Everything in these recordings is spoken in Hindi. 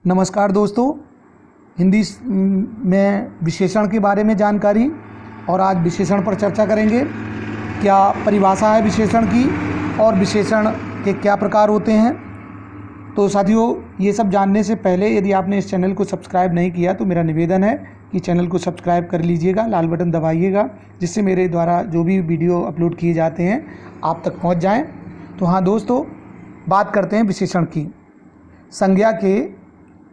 नमस्कार दोस्तों, हिंदी में विशेषण के बारे में जानकारी और आज विशेषण पर चर्चा करेंगे। क्या परिभाषा है विशेषण की और विशेषण के क्या प्रकार होते हैं। तो साथियों, ये सब जानने से पहले यदि आपने इस चैनल को सब्सक्राइब नहीं किया तो मेरा निवेदन है कि चैनल को सब्सक्राइब कर लीजिएगा, लाल बटन दबाइएगा, जिससे मेरे द्वारा जो भी वीडियो अपलोड किए जाते हैं आप तक पहुंच जाएं। तो हाँ दोस्तों, बात करते हैं विशेषण की। संज्ञा के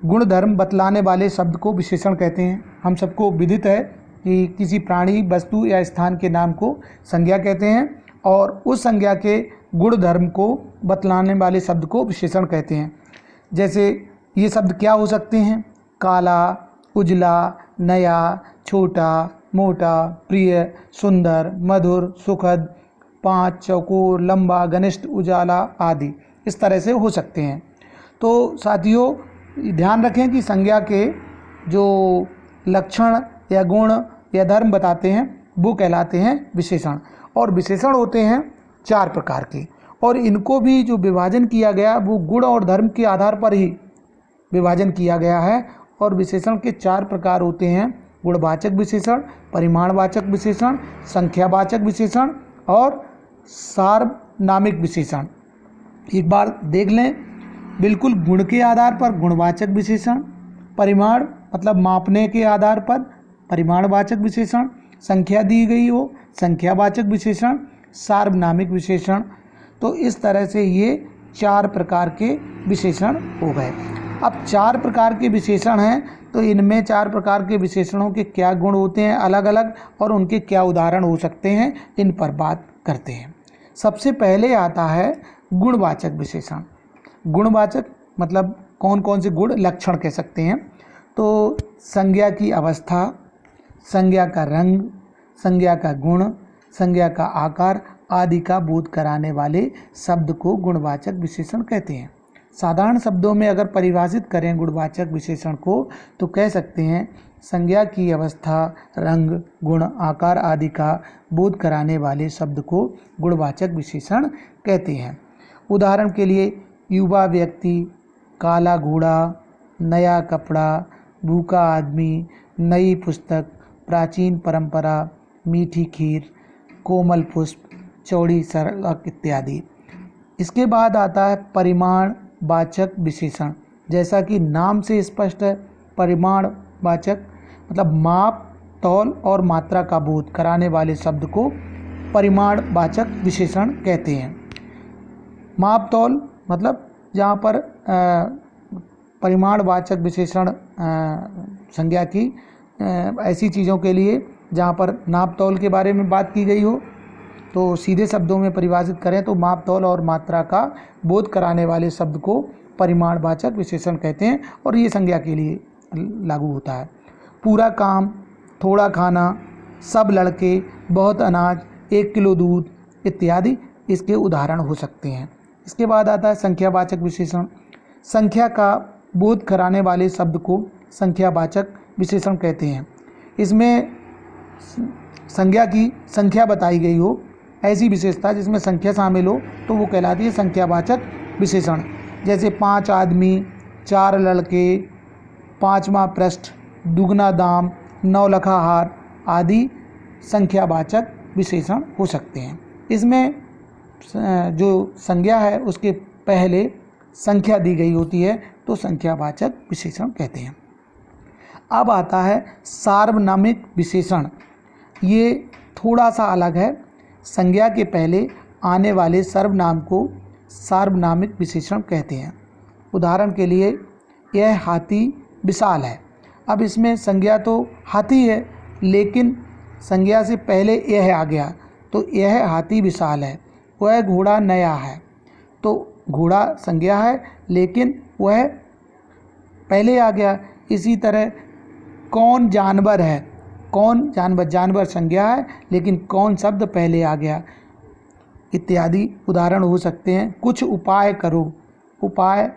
गुण धर्म बतलाने वाले शब्द को विशेषण कहते हैं। हम सबको विदित है कि किसी प्राणी, वस्तु या स्थान के नाम को संज्ञा कहते हैं और उस संज्ञा के गुण धर्म को बतलाने वाले शब्द को विशेषण कहते हैं। जैसे ये शब्द क्या हो सकते हैं? काला, उजला, नया, छोटा, मोटा, प्रिय, सुंदर, मधुर, सुखद, पाँच, चौकोर, लंबा, घनिष्ठ, उजाला आदि इस तरह से हो सकते हैं। तो साथियों, ध्यान रखें कि संज्ञा के जो लक्षण या गुण या धर्म बताते हैं वो कहलाते हैं विशेषण। और विशेषण होते हैं 4 प्रकार के, और इनको भी जो विभाजन किया गया वो गुण और धर्म के आधार पर ही विभाजन किया गया है। और विशेषण के 4 प्रकार होते हैं: गुणवाचक विशेषण, परिमाणवाचक विशेषण, संख्यावाचक विशेषण और सार्वनामिक विशेषण। एक बार देख लें। बिल्कुल गुण के आधार पर गुणवाचक विशेषण, परिमाण मतलब मापने के आधार पर परिमाणवाचक विशेषण, संख्या दी गई हो संख्यावाचक विशेषण, सार्वनामिक विशेषण। तो इस तरह से ये 4 प्रकार के विशेषण हो गए। अब 4 प्रकार के विशेषण हैं, तो इनमें 4 प्रकार के विशेषणों के क्या गुण होते हैं अलग अलग और उनके क्या उदाहरण हो सकते हैं, इन पर बात करते हैं। सबसे पहले आता है गुणवाचक विशेषण। गुणवाचक मतलब कौन कौन से गुण, लक्षण कह सकते हैं। तो संज्ञा की अवस्था, संज्ञा का रंग, संज्ञा का गुण, संज्ञा का आकार आदि का बोध कराने वाले शब्द को गुणवाचक विशेषण कहते हैं। साधारण शब्दों में अगर परिभाषित करें गुणवाचक विशेषण को तो कह सकते हैं संज्ञा की अवस्था, रंग, गुण, आकार आदि का बोध कराने वाले शब्द को गुणवाचक विशेषण कहते हैं। उदाहरण के लिए युवा व्यक्ति, काला घोड़ा, नया कपड़ा, भूखा आदमी, नई पुस्तक, प्राचीन परंपरा, मीठी खीर, कोमल पुष्प, चौड़ी सड़क इत्यादि। इसके बाद आता है परिमाणवाचक विशेषण। जैसा कि नाम से स्पष्ट है, परिमाणवाचक मतलब माप, तौल और मात्रा का बोध कराने वाले शब्द को परिमाणवाचक विशेषण कहते हैं। माप, तौल मतलब जहाँ पर परिमाणवाचक विशेषण संज्ञा की ऐसी चीज़ों के लिए जहाँ पर नाप तौल के बारे में बात की गई हो, तो सीधे शब्दों में परिभाषित करें तो माप, तौल और मात्रा का बोध कराने वाले शब्द को परिमाणवाचक विशेषण कहते हैं और ये संज्ञा के लिए लागू होता है। पूरा काम, थोड़ा खाना, सब लड़के, बहुत अनाज, 1 किलो दूध इत्यादि इसके उदाहरण हो सकते हैं। इसके बाद आता है संख्यावाचक विशेषण। संख्या का बोध कराने वाले शब्द को संख्यावाचक विशेषण कहते हैं। इसमें संज्ञा की संख्या बताई गई हो, ऐसी विशेषता जिसमें संख्या शामिल हो तो वो कहलाती है संख्यावाचक विशेषण। जैसे 5 आदमी, 4 लड़के, 5वां पृष्ठ, दुगना दाम, 9 लखा हार आदि संख्यावाचक विशेषण हो सकते हैं। इसमें जो संज्ञा है उसके पहले संख्या दी गई होती है तो संख्यावाचक विशेषण कहते हैं। अब आता है सार्वनामिक विशेषण। ये थोड़ा सा अलग है। संज्ञा के पहले आने वाले सर्वनाम को सार्वनामिक विशेषण कहते हैं। उदाहरण के लिए, यह हाथी विशाल है। अब इसमें संज्ञा तो हाथी है, लेकिन संज्ञा से पहले यह आ गया तो यह हाथी विशाल है। वह घोड़ा नया है, तो घोड़ा संज्ञा है लेकिन वह पहले आ गया। इसी तरह कौन जानवर है, कौन जानवर, जानवर संज्ञा है लेकिन कौन शब्द पहले आ गया इत्यादि उदाहरण हो सकते हैं। कुछ उपाय करो, उपाय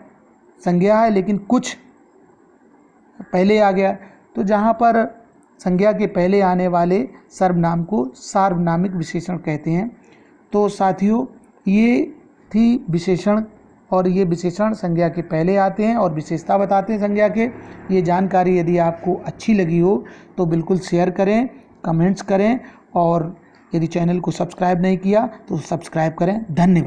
संज्ञा है लेकिन कुछ पहले आ गया। तो जहाँ पर संज्ञा के पहले आने वाले सर्वनाम को सार्वनामिक विशेषण कहते हैं। तो साथियों, ये थी विशेषण और ये विशेषण संज्ञा के पहले आते हैं और विशेषता बताते हैं संज्ञा के। ये जानकारी यदि आपको अच्छी लगी हो तो बिल्कुल शेयर करें, कमेंट्स करें और यदि चैनल को सब्सक्राइब नहीं किया तो सब्सक्राइब करें। धन्यवाद।